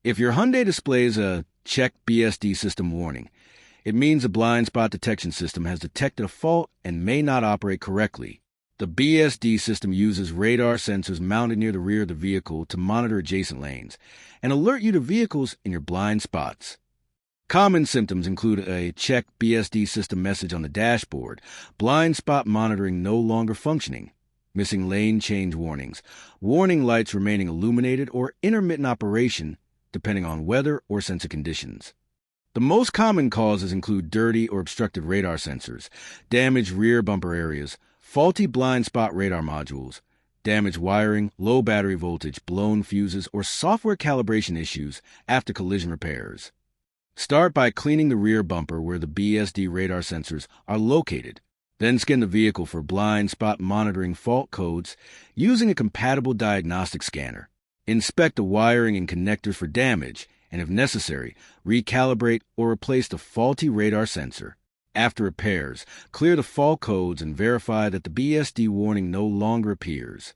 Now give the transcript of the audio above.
If your Hyundai displays a check BSD system warning, it means the blind spot detection system has detected a fault and may not operate correctly. The BSD system uses radar sensors mounted near the rear of the vehicle to monitor adjacent lanes and alert you to vehicles in your blind spots. Common symptoms include a check BSD system message on the dashboard, blind spot monitoring no longer functioning, missing lane change warnings, warning lights remaining illuminated, or intermittent operation depending on weather or sensor conditions. The most common causes include dirty or obstructed radar sensors, damaged rear bumper areas, faulty blind spot radar modules, damaged wiring, low battery voltage, blown fuses, or software calibration issues after collision repairs. Start by cleaning the rear bumper where the BSD radar sensors are located. Then scan the vehicle for blind spot monitoring fault codes using a compatible diagnostic scanner. Inspect the wiring and connectors for damage, and if necessary, recalibrate or replace the faulty radar sensor. After repairs, clear the fault codes and verify that the BSD warning no longer appears.